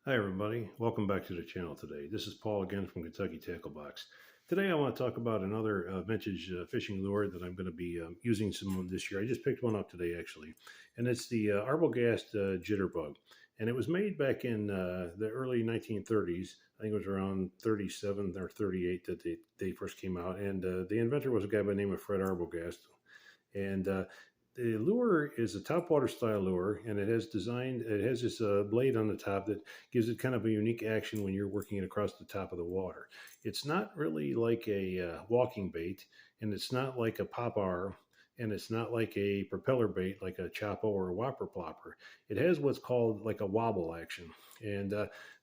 Hi everybody, welcome back to the channel today. This is Paul again from Kentucky Tacklebox. Today I want to talk about another vintage fishing lure that I'm going to be using some this year. I just picked one up today actually, and it's the Arbogast Jitterbug. And it was made back in the early 1930s. I think it was around 37 or 38 that they first came out. And the inventor was a guy by the name of Fred Arbogast. And the lure is a topwater style lure, and it has this blade on the top that gives it kind of a unique action when you're working it across the top of the water. It's not really like a walking bait, and it's not like a popper, and it's not like a propeller bait like a Chapo or a whopper plopper. It has what's called like a wobble action. And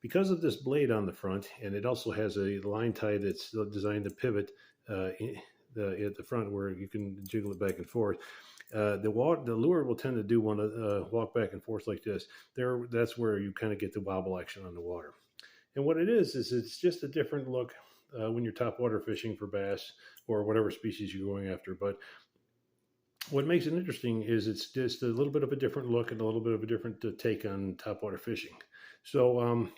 because of this blade on the front, and it also has a line tie that's designed to pivot at the front where you can jiggle it back and forth. The lure will tend to do want to walk back and forth like this. That's where you kind of get the wobble action on the water. And what it is it's just a different look when you're topwater fishing for bass or whatever species you're going after. But what makes it interesting is it's just a little bit of a different look and a little bit of a different take on topwater fishing. So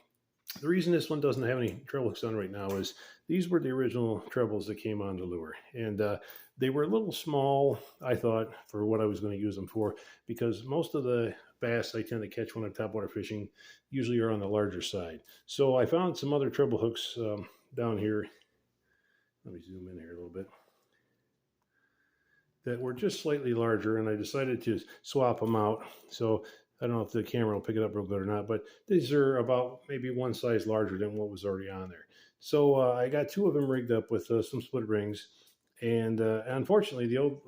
the reason this one doesn't have any treble hooks on right now is these were the original trebles that came on the lure. And they were a little small, I thought, for what I was going to use them for, because most of the bass I tend to catch when I'm topwater fishing usually are on the larger side. So I found some other treble hooks down here. Let me zoom in here a little bit. That were just slightly larger, and I decided to swap them out. So I don't know if the camera will pick it up real good or not, but these are about maybe one size larger than what was already on there. So I got two of them rigged up with some split rings. And unfortunately, the old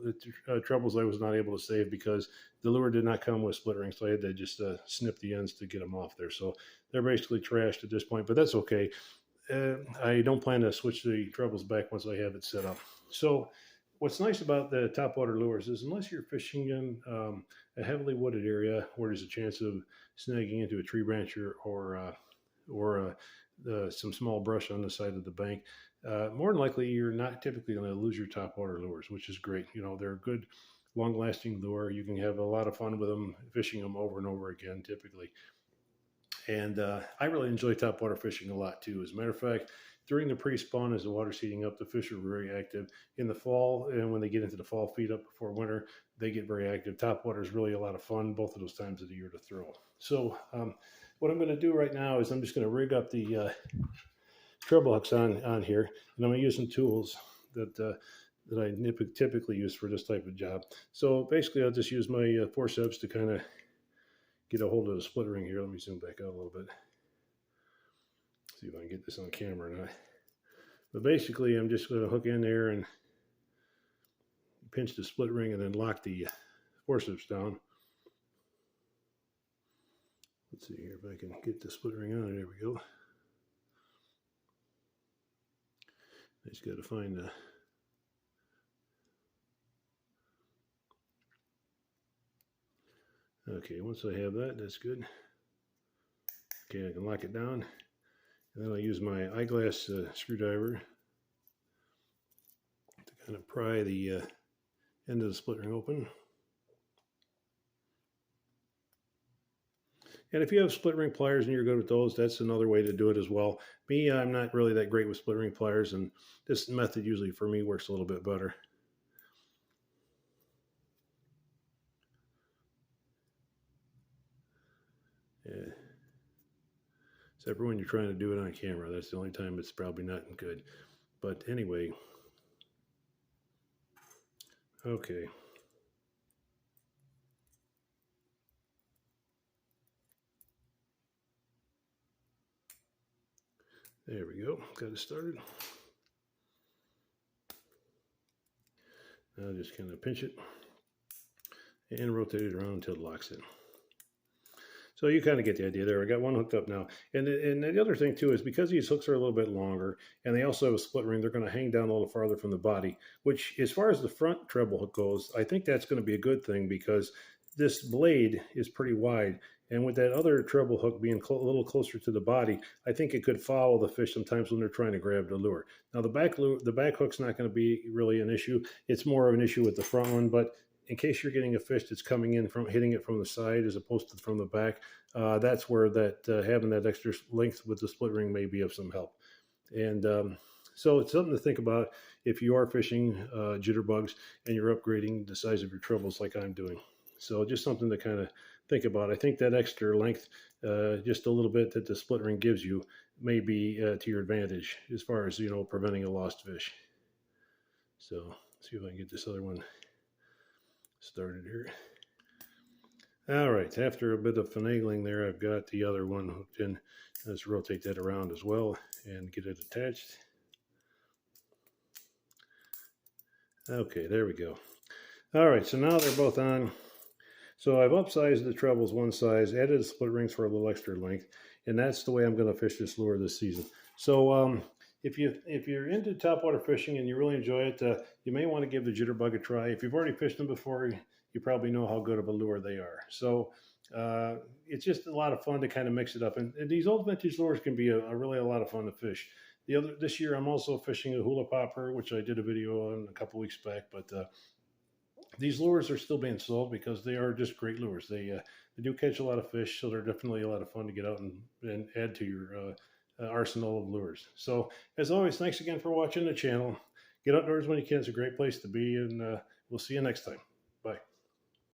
trebles I was not able to save because the lure did not come with split rings. So I had to just snip the ends to get them off there. So they're basically trashed at this point, but that's okay. I don't plan to switch the trebles back once I have it set up. So what's nice about the topwater lures is unless you're fishing in a heavily wooded area where there's a chance of snagging into a tree branch or some small brush on the side of the bank, more than likely you're not typically going to lose your topwater lures, which is great. You know, they're a good, long-lasting lure. You can have a lot of fun with them, fishing them over and over again, typically. And I really enjoy topwater fishing a lot too. As a matter of fact, during the pre-spawn, as the water's heating up, the fish are very active. In the fall, and when they get into the fall feed up before winter, they get very active. Topwater is really a lot of fun, both of those times of the year to throw. So what I'm going to do right now is I'm just going to rig up the treble hooks on here, and I'm going to use some tools that I typically use for this type of job. So basically, I'll just use my forceps to kind of get a hold of the split ring here. Let me zoom back out a little bit. See if I can get this on camera or not. But basically, I'm just going to hook in there and pinch the split ring and then lock the forceps down. Let's see here if I can get the split ring on. There we go. I just got to find the... Okay, once I have that, that's good. Okay, I can lock it down. And then I'll use my eyeglass screwdriver to kind of pry the end of the split ring open. And if you have split ring pliers and you're good with those, that's another way to do it as well. Me, I'm not really that great with split ring pliers, and this method usually for me works a little bit better. Yeah. Except for when you're trying to do it on camera. That's the only time it's probably not good. But anyway. Okay. There we go. Got it started. Now just kind of pinch it and rotate it around until it locks in. So you kind of get the idea there. I got one hooked up now. And the other thing too is because these hooks are a little bit longer and they also have a split ring, they're going to hang down a little farther from the body, which as far as the front treble hook goes, I think that's going to be a good thing because this blade is pretty wide. And with that other treble hook being a little closer to the body, I think it could foul the fish sometimes when they're trying to grab the lure. Now the back hook's not going to be really an issue. It's more of an issue with the front one, but in case you're getting a fish that's coming in from hitting it from the side as opposed to from the back, that's where that having that extra length with the split ring may be of some help. And so it's something to think about if you are fishing jitterbugs and you're upgrading the size of your trebles like I'm doing. So just something to kind of think about. I think that extra length, just a little bit that the split ring gives you, may be to your advantage as far as preventing a lost fish. So let's see if I can get this other one started here. All right, after a bit of finagling there, I've got the other one hooked in. Let's rotate that around as well and get it attached. Okay, there we go. All right, so now they're both on. So I've upsized the trebles one size, added split rings for a little extra length, and that's the way I'm going to fish this lure this season. So if you're into topwater fishing and you really enjoy it, you may want to give the jitterbug a try. If you've already fished them before, you probably know how good of a lure they are. So it's just a lot of fun to kind of mix it up. And these old vintage lures can be really a lot of fun to fish. This year I'm also fishing a hula popper, which I did a video on a couple weeks back. But these lures are still being sold because they are just great lures. They do catch a lot of fish, so they're definitely a lot of fun to get out and add to your arsenal of lures. So as always, thanks again for watching the channel. Get outdoors when you can. It's a great place to be, and we'll see you next time.